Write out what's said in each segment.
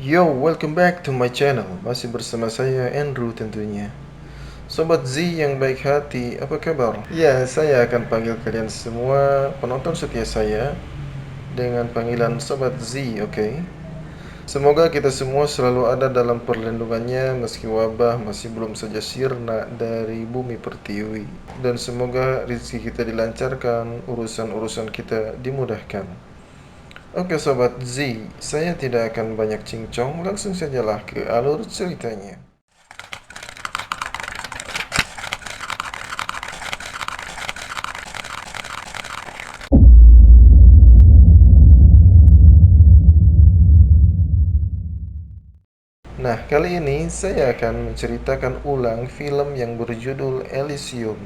Yo, welcome back to my channel. Masih bersama saya Andrew tentunya. Sobat Z yang baik hati, apa kabar? Ya, saya akan panggil kalian semua penonton setia saya dengan panggilan Sobat Z, oke? Semoga kita semua selalu ada dalam perlindungannya meski wabah masih belum saja sirna dari bumi pertiwi. Dan semoga rezeki kita dilancarkan, urusan-urusan kita dimudahkan. Oke Sobat Z, saya tidak akan banyak cincong, langsung sajalah ke alur ceritanya. Nah, kali ini saya akan menceritakan ulang film yang berjudul Elysium.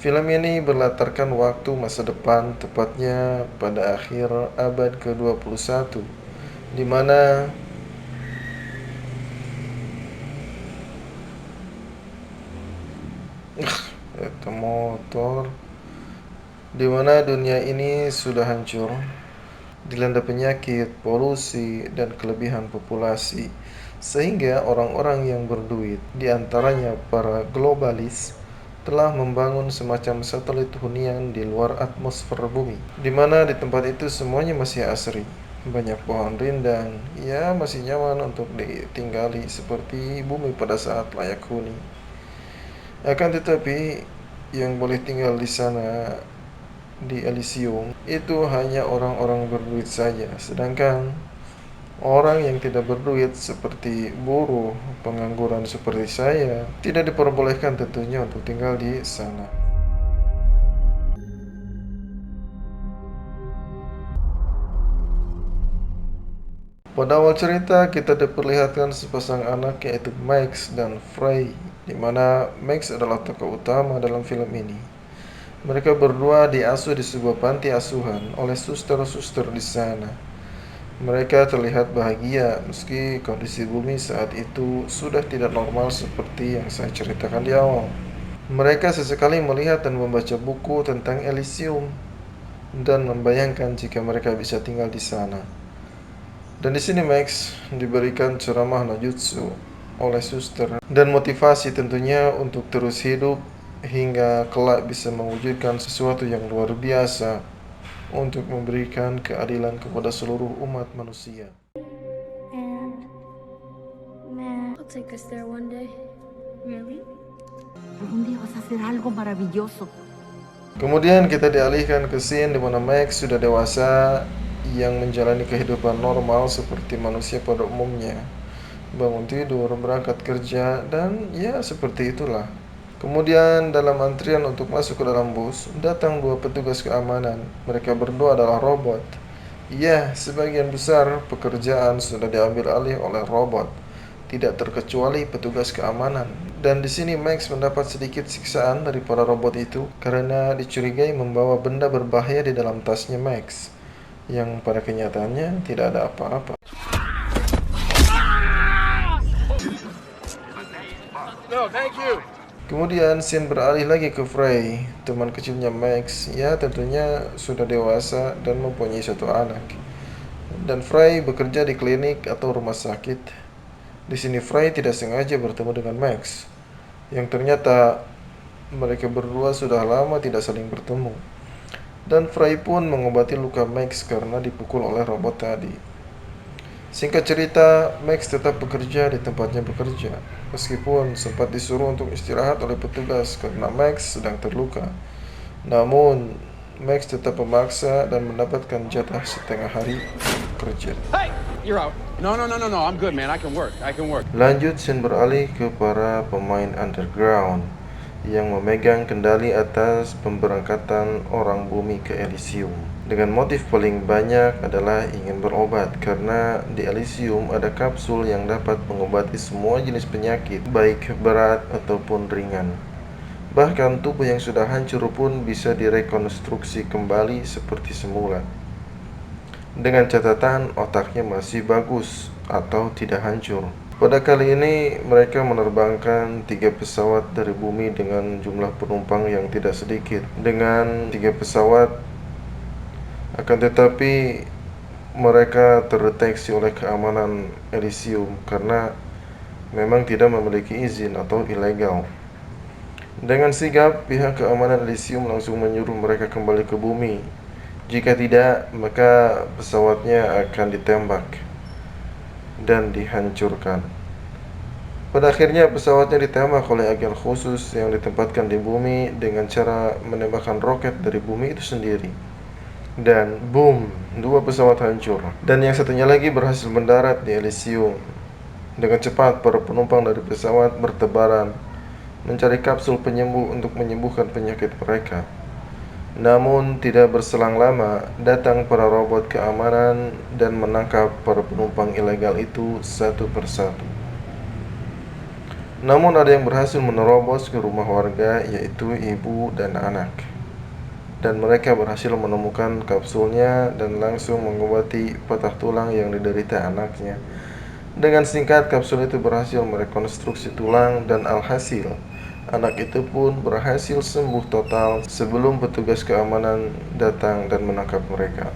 Film ini berlatarkan waktu masa depan, tepatnya pada akhir abad ke-21, di mana itu motor, di mana dunia ini sudah hancur, dilanda penyakit, polusi, dan kelebihan populasi, sehingga orang-orang yang berduit, diantaranya para globalis, telah membangun semacam satelit hunian di luar atmosfer bumi, di mana di tempat itu semuanya masih asri, banyak pohon rindang, ya masih nyaman untuk ditinggali seperti bumi pada saat layak huni. Akan tetapi, yang boleh tinggal di sana di Elysium itu hanya orang-orang berduit saja, sedangkan orang yang tidak berduit seperti buruh, pengangguran seperti saya tidak diperbolehkan tentunya untuk tinggal di sana. Pada awal cerita kita diperlihatkan sepasang anak yaitu Max dan Frey, di mana Max adalah tokoh utama dalam film ini. Mereka berdua diasuh di sebuah panti asuhan oleh suster-suster di sana. Mereka terlihat bahagia meski kondisi bumi saat itu sudah tidak normal seperti yang saya ceritakan di awal. Mereka sesekali melihat dan membaca buku tentang Elysium dan membayangkan jika mereka bisa tinggal di sana. Dan di sini Max diberikan ceramah Najutsu oleh suster dan motivasi tentunya untuk terus hidup hingga kelak bisa mewujudkan sesuatu yang luar biasa untuk memberikan keadilan kepada seluruh umat manusia. And I'll take us there one day. Really? Un día vas a hacer algo maravilloso. Kemudian kita dialihkan ke scene di mana Max sudah dewasa yang menjalani kehidupan normal seperti manusia pada umumnya. Bangun tidur, berangkat kerja, dan ya seperti itulah. Kemudian dalam antrian untuk masuk ke dalam bus, datang dua petugas keamanan. Mereka berdua adalah robot. Ya, sebagian besar pekerjaan sudah diambil alih oleh robot, tidak terkecuali petugas keamanan. Dan di sini Max mendapat sedikit siksaan dari para robot itu karena dicurigai membawa benda berbahaya di dalam tasnya Max, yang pada kenyataannya tidak ada apa-apa. No, thank you. Kemudian scene beralih lagi ke Frey, teman kecilnya Max, ya tentunya sudah dewasa dan mempunyai satu anak. Dan Frey bekerja di klinik atau rumah sakit. Di sini Frey tidak sengaja bertemu dengan Max, yang ternyata mereka berdua sudah lama tidak saling bertemu. Dan Frey pun mengobati luka Max karena dipukul oleh robot tadi. Singkat cerita, Max tetap bekerja di tempatnya bekerja, meskipun sempat disuruh untuk istirahat oleh petugas karena Max sedang terluka. Namun, Max tetap memaksa dan mendapatkan jatah setengah hari kerja. Hey, you're out. No, no, no, no, no. I'm good, man. I can work. Lanjut scene beralih ke para pemain underground yang memegang kendali atas pemberangkatan orang bumi ke Elysium. Dengan motif paling banyak adalah ingin berobat karena di Elysium ada kapsul yang dapat mengobati semua jenis penyakit, baik berat ataupun ringan. Bahkan tubuh yang sudah hancur pun bisa direkonstruksi kembali seperti semula. Dengan catatan otaknya masih bagus atau tidak hancur. Pada kali ini mereka menerbangkan 3 pesawat dari bumi dengan jumlah penumpang yang tidak sedikit. Dengan 3 pesawat, akan tetapi mereka terdeteksi oleh keamanan Elysium karena memang tidak memiliki izin atau ilegal. Dengan sigap, pihak keamanan Elysium langsung menyuruh mereka kembali ke bumi. Jika tidak, maka pesawatnya akan ditembak dan dihancurkan. Pada akhirnya pesawatnya ditembak oleh agen khusus yang ditempatkan di bumi dengan cara menembakkan roket dari bumi itu sendiri. Dan boom, dua pesawat hancur. Dan yang satunya lagi berhasil mendarat di Elysium. Dengan cepat para penumpang dari pesawat bertebaran mencari kapsul penyembuh untuk menyembuhkan penyakit mereka. Namun tidak berselang lama, datang para robot keamanan dan menangkap para penumpang ilegal itu satu persatu. Namun ada yang berhasil menerobos ke rumah warga, yaitu ibu dan anak. Dan mereka berhasil menemukan kapsulnya dan langsung mengobati patah tulang yang diderita anaknya. Dengan singkat, kapsul itu berhasil merekonstruksi tulang dan alhasil anak itu pun berhasil sembuh total sebelum petugas keamanan datang dan menangkap mereka.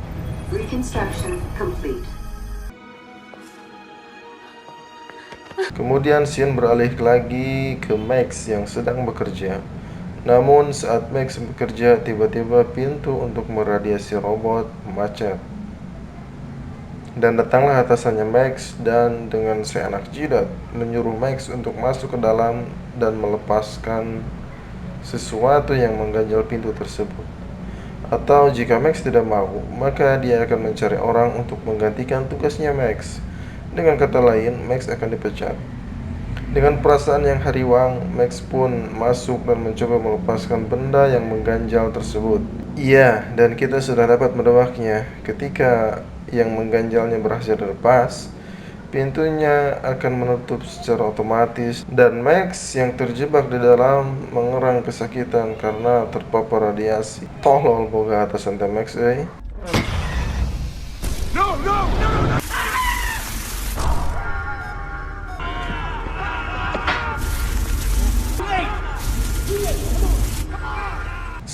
Reconstruction complete. Kemudian scene beralih lagi ke Max yang sedang bekerja. Namun saat Max bekerja, tiba-tiba pintu untuk meradiasi robot macet. Dan datanglah atasannya Max dan dengan seenak jidat menyuruh Max untuk masuk ke dalam dan melepaskan sesuatu yang mengganjal pintu tersebut. Atau jika Max tidak mau, maka dia akan mencari orang untuk menggantikan tugasnya Max. Dengan kata lain, Max akan dipecat. Dengan perasaan yang hariwang, Max pun masuk dan mencoba melepaskan benda yang mengganjal tersebut. Iya, dan kita sudah dapat menebaknya. Ketika yang mengganjalnya berhasil dilepas, pintunya akan menutup secara otomatis dan Max yang terjebak di dalam mengerang kesakitan karena terpapar radiasi. Tolol boga atasan Max, No, no, no, no.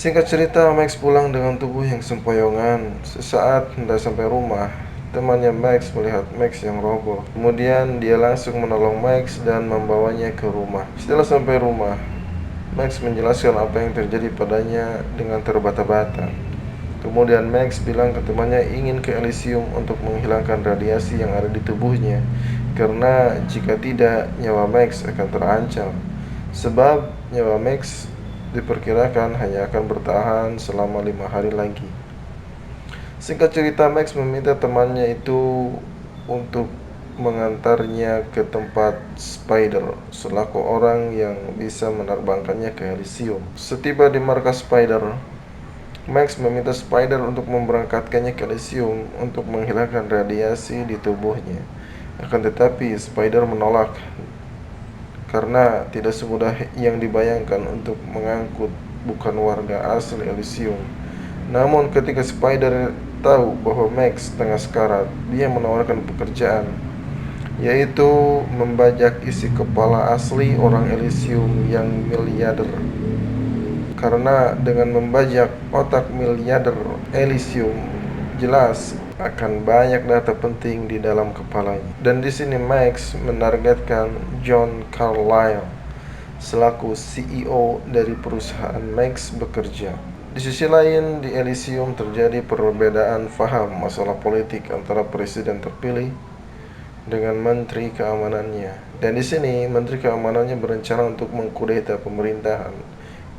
Singkat cerita, Max pulang dengan tubuh yang sempoyongan. Sesaat hendak sampai rumah, temannya Max melihat Max yang roboh. Kemudian dia langsung menolong Max dan membawanya ke rumah. Setelah sampai rumah, Max menjelaskan apa yang terjadi padanya dengan terbata-bata. Kemudian Max bilang ke temannya ingin ke Elysium untuk menghilangkan radiasi yang ada di tubuhnya, karena jika tidak, nyawa Max akan terancam. Sebab nyawa Max diperkirakan hanya akan bertahan selama 5 hari lagi. Singkat cerita, Max meminta temannya itu untuk mengantarnya ke tempat Spider selaku orang yang bisa menerbangkannya ke Elysium. Setiba di markas Spider, Max meminta Spider untuk memberangkatkannya ke Elysium untuk menghilangkan radiasi di tubuhnya. Akan tetapi Spider menolak karena tidak semudah yang dibayangkan untuk mengangkut bukan warga asli Elysium. Namun ketika Spider tahu bahwa Max tengah sekarat, dia menawarkan pekerjaan, yaitu membajak isi kepala asli orang Elysium yang miliarder. Karena dengan membajak otak miliarder Elysium, jelas akan banyak data penting di dalam kepalanya. Dan di sini Max menargetkan John Carlyle selaku CEO dari perusahaan Max bekerja. Di sisi lain, di Elysium terjadi perbedaan faham masalah politik antara presiden terpilih dengan menteri keamanannya. Dan di sini menteri keamanannya berencana untuk mengkudeta pemerintahan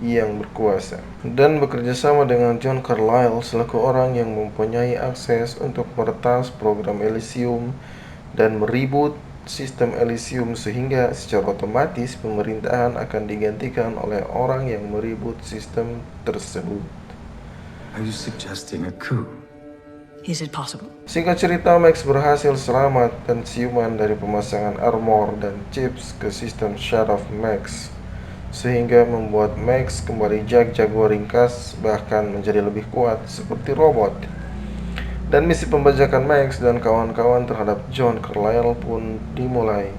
yang berkuasa dan bekerja sama dengan John Carlyle selaku orang yang mempunyai akses untuk meretas program Elysium dan meribut sistem Elysium sehingga secara otomatis pemerintahan akan digantikan oleh orang yang meribut sistem tersebut. Are you suggesting a coup? Is it possible? Singkat cerita, Max berhasil selamat dan siuman dari pemasangan armor dan chips ke sistem syaraf Max, sehingga membuat Max kembali jago ringkas, bahkan menjadi lebih kuat seperti robot. Dan misi pembajakan Max dan kawan-kawan terhadap John Carlyle pun dimulai.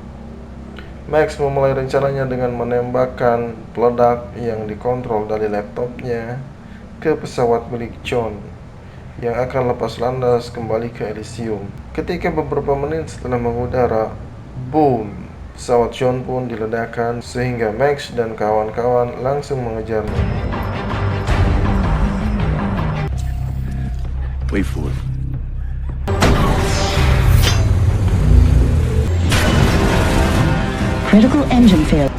Max memulai rencananya dengan menembakkan peledak yang dikontrol dari laptopnya ke pesawat milik John. yang akan lepas landas kembali ke Elysium. Ketika beberapa menit setelah mengudara, boom, pesawat John pun diledakkan sehingga Max dan kawan-kawan langsung mengejarnya. Wait for it. Critical engine failure.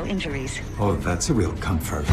Injuries. Oh, that's a real comfort.